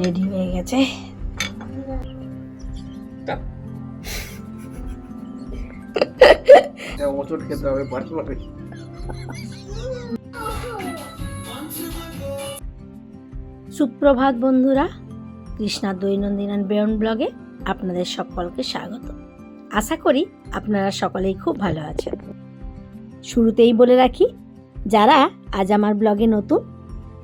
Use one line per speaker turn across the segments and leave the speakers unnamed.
Ready হয়ে গেছে। খেতে হবে সুপ্রভাত বন্ধুরা, কৃষ্ণার দৈনন্দিন অ্যান্ড বিয়ন্ড ব্লগে আপনাদের সকলকে স্বাগত। আশা করি আপনারা সকলেই খুব ভালো আছেন। শুরুতেই বলে রাখি, যারা আজ আমার ব্লগে নতুন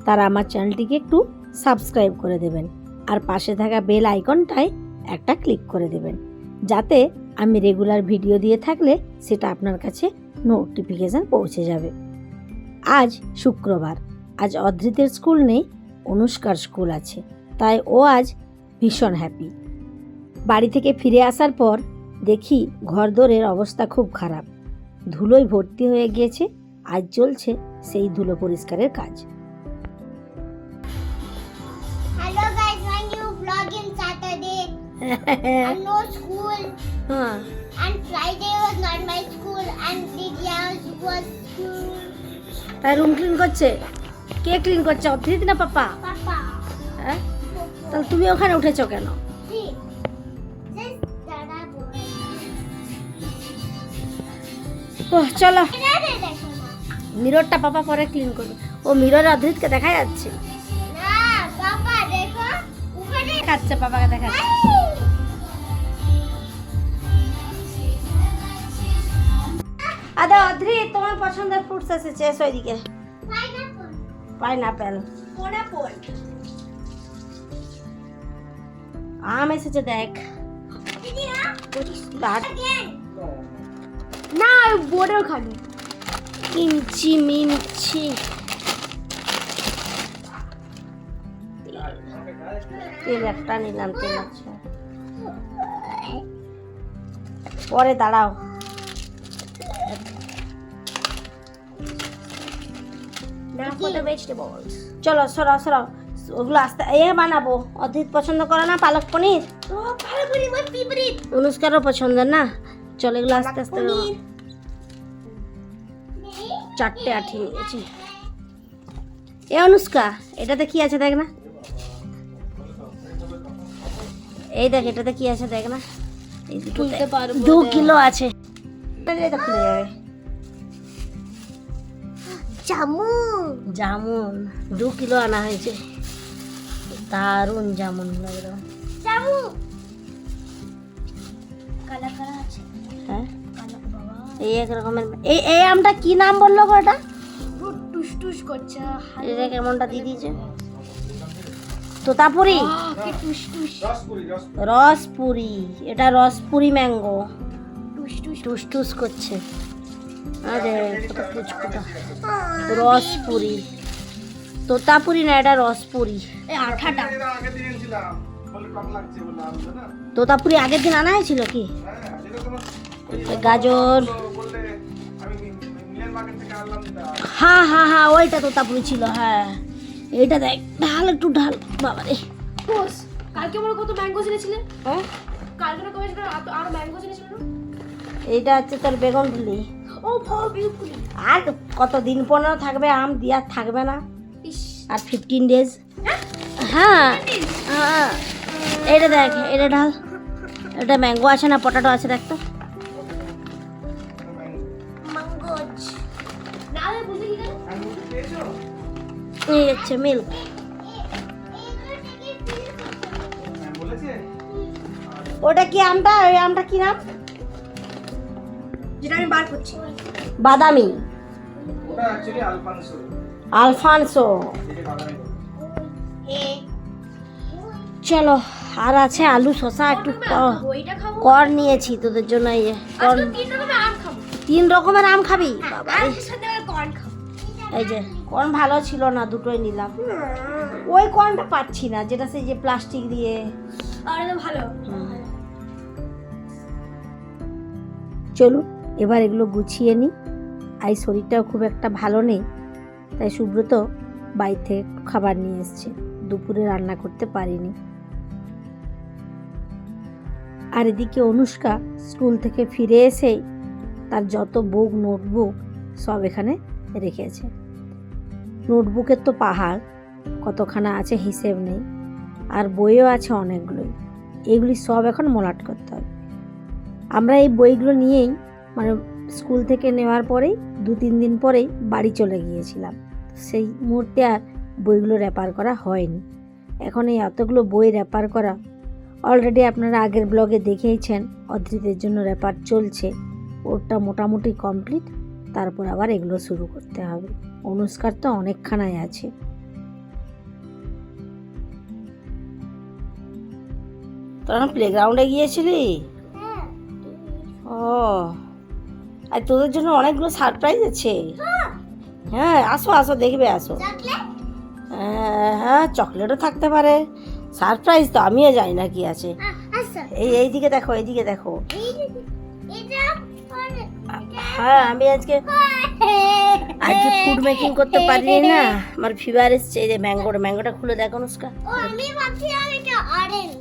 তারা আমার চ্যানেলটিকে একটু সাবস্ক্রাইব করে দেবেন আর পাশে থাকা বেল আইকনটায় একটা ক্লিক করে দেবেন, যাতে আমি রেগুলার ভিডিও দিয়ে থাকলে সেটা আপনার কাছে নোটিফিকেশান পৌঁছে যাবে। আজ শুক্রবার, আজ অধৃতের স্কুল নেই, অনুষ্কার স্কুল আছে, তাই ও আজ ভীষণ হ্যাপি। বাড়ি থেকে ফিরে আসার পর দেখি ঘরদোরের অবস্থা খুব খারাপ, ধুলোয় ভর্তি হয়ে গিয়েছে। আজ চলছে সেই ধুলো পরিষ্কারের কাজ।
Hello guys, my new vlog in Saturday. And no school. And Friday was not my school. And Didyas was school.
তাই রুম ক্লিন করছে। কে ক্লিন করছে, অধৃত না পাপা?
Papa.
হ্যাঁ, তাহলে তুমি ওখানে উঠেছো কেন?
See, this Dada boy.
ওহ, চলো
Dada দেখো না।
মিররটা পাপা পরে ক্লিন করবে। ও মিররে অধৃতকে দেখা যাচ্ছে,
না, পাপা দেখো ওখানে
দেখাচ্ছে, পাপাকে দেখাচ্ছে। আদা অধৃত, তোমার পছন্দের ফ্রুটস এসেছে, এসো এদিকে।
পাইনাপল।
Pineapple,
pineapple.
আম এসেছে, দেখ।
দিদি না?
দাঁড়।
না, বোর্ডেও খাবে।
কিমচি মিমচি, তেল একটা নিলাম, তেল আছে পরে, দাঁড়াও। চলো সরাও সরাও, ওগুলো আস্তে বানাবো। অধৃত পছন্দ করে না পালক পনির? অনুষ্কারও পছন্দ না। চলো এগুলো আস্তে আস্তে। চারটে আঠি নিয়েছি। এ অনুষ্কা, এটাতে কি আছে দেখ না। এই দেখ, এটাতে কি আছে দেখ না। এই দুটোতে 2 কিলো আছে। খুলে যাবে। জামুন 2 কিলো আনা হয়েছে, দারুণ জামুন লাগলো। হ্যাঁ, এই এক রকমের। এই আমটা কি নাম বললো গো? এটা
টুস করছে।
এটা কেমনটা দিয়ে দিয়েছে? তোতাপুরি, রসপুরি। এটা রসপুরি ম্যাঙ্গো, টুস টুস করছে। আরে কত কুচকুটা। রসপুরি, তোতাপুরি না, এটা রসপুরি।
আঠাটা
তোতাপুরি আগের দিন আনা হয়েছিল কি? গাজর, হ্যাঁ হ্যাঁ হ্যাঁ, ওইটা তোতাপুরি ছিল। হ্যাঁ, এইটা দেখ, ঢাল একটু ঢাল। বাবা রে,
কালকে আমরা কত ম্যাঙ্গো ছিলেন?
হ্যাঁ,
কালকে না কবে আর ম্যাঙ্গো ছিলেন?
এইটা হচ্ছে তোর বেগুন ফুলি।
ও বিউটিফুল।
আর কত দিন 15 থাকবে আম, দিয়া থাকবে না। আর 15 ডেজ। হ্যাঁ হ্যাঁ, এটা দেখ, এটা ঢাল। এটা ম্যাঙ্গো আছে না পটাটো আছে, দেখ তো।
ম্যাঙ্গোজ না রে, বুঝলি কি
এই হচ্ছে মিল্ক। ওটা কি আমটা? ওই আমটা কি নাম
যেটা আমি বার করছি?
বাদামি,
ওটা অ্যাকচুয়ালি আলফানসো।
আলফানসো। চলো, আর আছে আলু, শসা, একটু
ওইটা খাবো।
কর নিয়েছি তোদের জন্য। এই কর,
আজকে 3 রকমের আম খাবো।
3 রকমের আম খাবি? বাবা রে।
আর সাথে কর্ন খাবো।
এই যে কর্ন ভালো ছিল না, দুটোই নিলাম। ওই কর্নটা পাচ্ছি না, যেটা সেই যে প্লাস্টিক দিয়ে।
আর এটা ভালো।
চলুন এবার এগুলো গুছিয়ে নিই। আজ শরীরটাও খুব একটা ভালো নেই, তাই সুব্রত বাইরে থেকে খাবার নিয়ে এসছে, দুপুরে রান্না করতে পারিনি। আর এদিকে অনুষ্কা স্কুল থেকে ফিরে এসেই তার যত বুক, নোটবুক সব এখানে রেখেছে। নোটবুকের তো পাহাড়, কতখানা আছে হিসেব নেই। আর বইও আছে অনেকগুলোই। এগুলি সব এখন মলাট করতে হবে। আমরা এই বইগুলো নিয়েই মানে স্কুল থেকে নেওয়ার পরেই 2-3 দিন পরেই বাড়ি চলে গিয়েছিলাম। সেই মুহূর্তে আর বইগুলো র্যাপার করা হয়নি। এখন এই এতগুলো বই র্যাপার করা, অলরেডি আপনারা আগের ব্লগে দেখেইছেন অদ্রিতের জন্য র্যাপার চলছে, ওটা মোটামুটি কমপ্লিট। তারপর আবার এগুলো শুরু করতে হবে। অনুষ্কার তো অনেকখানাই আছে। তোরা প্লেগ্রাউন্ডে গিয়েছিলি? ও, আর তোদের জন্য অনেকগুলো সারপ্রাইজ আছে। হ্যাঁ, আসো আসো, দেখবে আসো।
চকলেট?
হ্যাঁ, চকলেটও থাকতে পারে। সারপ্রাইজ তো আমিও জানি না কি আছে।
আচ্ছা,
এইদিকে দেখো, এইদিকে দেখো।
এটা
হ্যাঁ, আমি আজকে ফুড মেকিং করতে পারিনি না, আমার ফিভার এসছে। এই যে ম্যাঙ্গোটা খুলে দেখো অনুষ্কা।
ও, আমি ভাবছিলাম এটা অরেঞ্জ।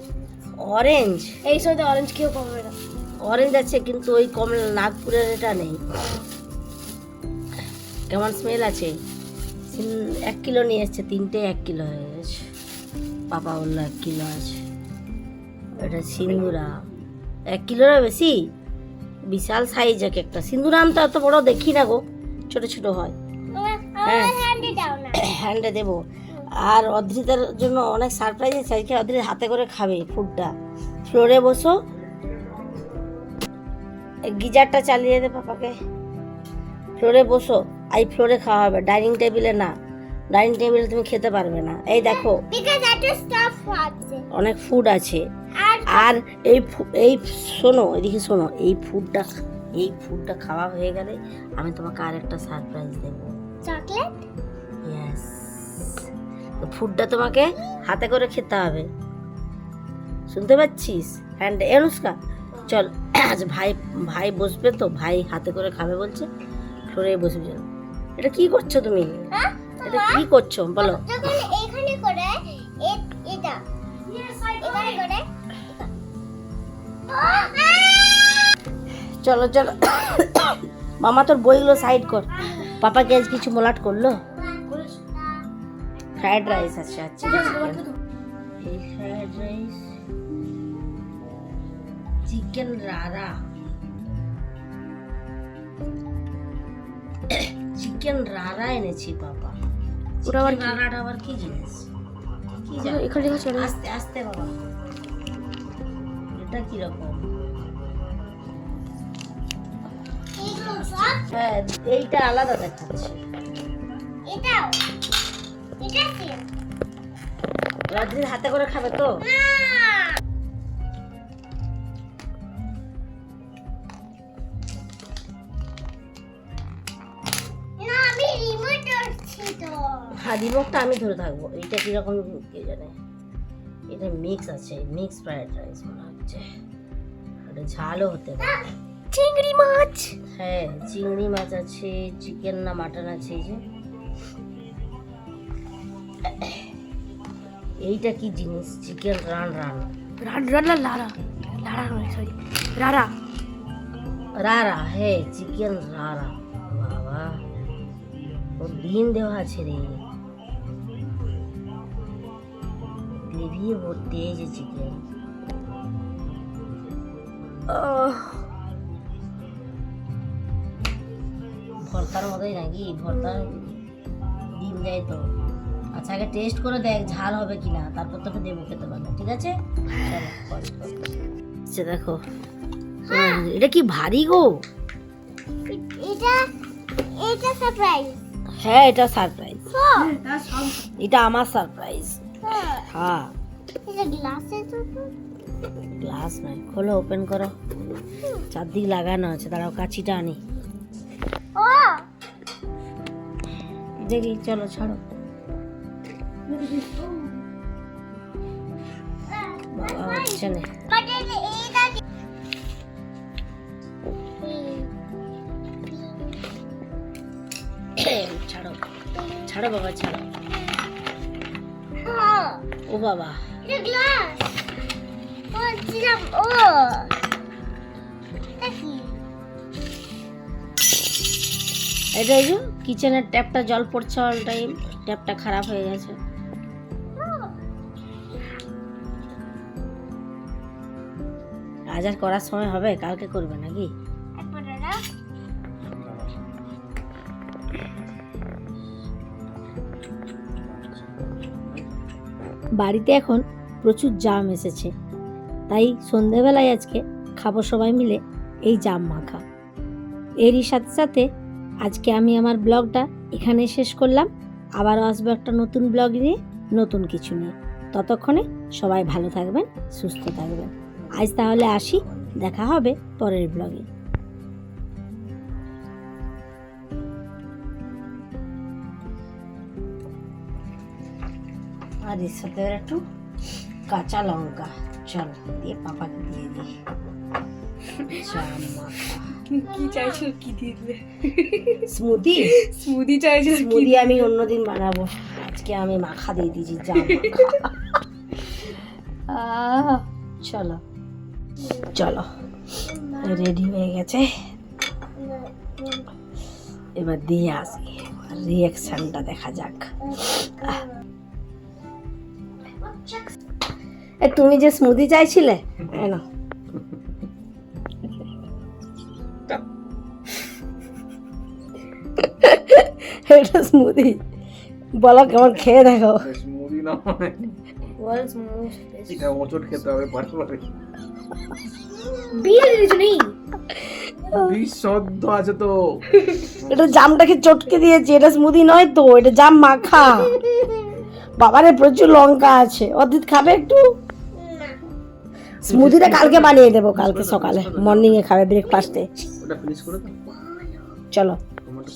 অরেঞ্জ?
এই সাথে অরেঞ্জ কেউ পাবে না।
অরেঞ্জ আছে কিন্তু ওই কমলা নাগপুরের এটা নেই। কেমন স্মেল আছে? 1 কিলো নিয়ে এসছে, 3টে 1 কিলো হয়ে গেছে। পাপা বললো 1 কিলো আছে। এটা সিন্দুরা, 1 কিলোর বেশি, বিশাল সাইজ এক একটা। সিন্দুরাম তো এত বড় দেখি না গো, ছোট ছোট হয়। হ্যাঁ,
হ্যান্ডে দাও না।
হ্যান্ডে দেবো। আর অদ্রিতার জন্য অনেক সারপ্রাইজ আছে আজকে। অদ্রিত হাতে করে খাবে ফুডটা। ফ্লোরে বসো, গিজারটা চালিয়ে দে পাপাকে। ফ্লোরে বসো, এই ফ্লোরে খাওয়া হবে, ডাইনিং টেবিলে না। ডাইনিং টেবিলে তুমি খেতে পারবে না। এই দেখো,
বিকজ এত স্টাফ আছে
অনেক ফুড আছে।
আর
আর এই শোনো, এদিকে শোনো, এই ফুডটা খাওয়া হয়ে গেলে আমি তোমাকে আর একটা সারপ্রাইজ দেবো।
চকলেট।
ইয়েস, তো ফুডটা তোমাকে হাতে করে খেতে হবে, শুনতে পাচ্ছিস? হ্যান্ড অনুষ্কা, চল আজ ভাই বসবে তো, ভাই হাতে করে খাবে বলছে, ফ্লোরে বসবে। চল। এটা কি করছো তুমি?
হ্যাঁ,
এটা কি করছো বলো?
যখন এখানে করে এটা এখানে করে
চলো চলো মামা, তোর বইগুলো সাইড কর। পাপাকে আজ কিছু মোলাট করলো? ফ্রাইড রাইস আছে। আচ্ছা, এই ফ্রাইড রাইস, চিকেন রারা, চিকেন রারা এনেছি পাপা। ওটা আবার রারাটা আবার কি জিনিস? কি জানো? এখানে আস্তে আস্তে বাবা, এটা কি রকম?
এইগুলো সব
হ্যাঁ, এইটা আলাদা দেখাচ্ছে।
এটাও এটা কি
রাত্রি হাতে করে খাবে তো?
না, আমি রিমোট ধরছি তো।
হ্যাঁ, রিমোটটা আমি ধরে থাকবো। এইটা কিরকম কে জানে? এটা মিক্স আছে, মিক্স ফ্রাইড রাইস মনে হচ্ছে। এটা ঝালও হতে পারে।
চিংড়ি মাছ।
হ্যাঁ, চিংড়ি মাছ আছে, চিকেন না মাটন আছে। এই যে এইটা কি জিনিস? চিকেন রারা রারা, হ্যাঁ চিকেন রারা। বাবা, ও ডিম দেওয়া আছে রে, গ্রেভি ভর্তি। এই যে চিকেন, ভর্তার মতোই নাকি? ভর্তা ডিম দেয় তো। আচ্ছা, আগে টেস্ট করে দেখ ঝাল হবে কিনা, তারপর তোকে দেবো খেতে পারবে, ঠিক আছে? আচ্ছা দেখো, এটা কি ভারী গো?
এটা এটা সারপ্রাইজ।
হ্যাঁ, এটা সারপ্রাইজ। এটা আমার সারপ্রাইজ। হ্যাঁ,
এটা গ্লাসে তো
গ্লাস নয়, খোলো, ওপেন করো। চারদিক লাগানো আছে, দাঁড়াও কাঁচিটা আনি।
ও
দেখি, চলো ছাড়ো। বাবা হচ্ছে না।
বাট এটা
ছাড়ো ছাড়ো বাবা, ছাড়ো।
হ্যাঁ,
ও বাবা,
এটা গ্লাস। ও দিলাম। ও দেখি
এটা এই যে কিচেনের ট্যাপটা জল পড়ছে অল টাইম, ট্যাপটা খারাপ হয়ে গেছে। আজ আর করার সময় হবে, কালকে করবে নাকি?
একবার দাদা
বাড়িতে এখন প্রচুর জাম এসেছে, তাই সন্ধেবেলায় আজকে খাবো সবাই মিলে এই জাম মাখা। এরই সাথে সাথে আজকে আমি আমার ব্লগটা এখানে শেষ করলাম। আবারও আসবো একটা নতুন ব্লগ নিয়ে, নতুন কিছু নিয়ে। ততক্ষণে সবাই ভালো থাকবেন, সুস্থ থাকবেন। আজ তাহলে আসি, দেখা হবে পরের ব্লগে। আর এর সাথে একটু কাঁচা লঙ্কা, চল দিয়ে পাপাকে দিয়ে দিই। জাম মাখা
কি চাইছো, কি দিয়ে দিলে?
স্মুদি
স্মুদি চাইছো?
স্মুদি আমি অন্যদিন বানাবো, আজকে আমি মাখা দিয়ে দিয়েছি, জাম মাখা। চলো চলো, রেডি হয়ে গেছে, এবার দিয়ে আসি, রিয়াকশনটা দেখা যাক। তুমি যে স্মুদি চাইছিলে, না এটা স্মুদি, বলো কেমন, খেয়ে দেখো।
স্মুদি না মানে এটা মোচট খেতে হবে পারে।
বিয়ে দিয়েছো নেই?
বিশুদ্ধ আছে তো।
এটা জামটাকে চটকে দিয়েছি, এটা স্মুদি নয় তো, এটা জাম মাখা। বাবারে প্রচুর লঙ্কা আছে, অদিত খাবে একটু? স্মুদিটা কালকে বানিয়ে দেবো, কালকে সকালে মর্নিং এ খাবে ব্রেকফাস্টে।
ওটা ফিনিশ করে দাও।
চলো।
টমেটো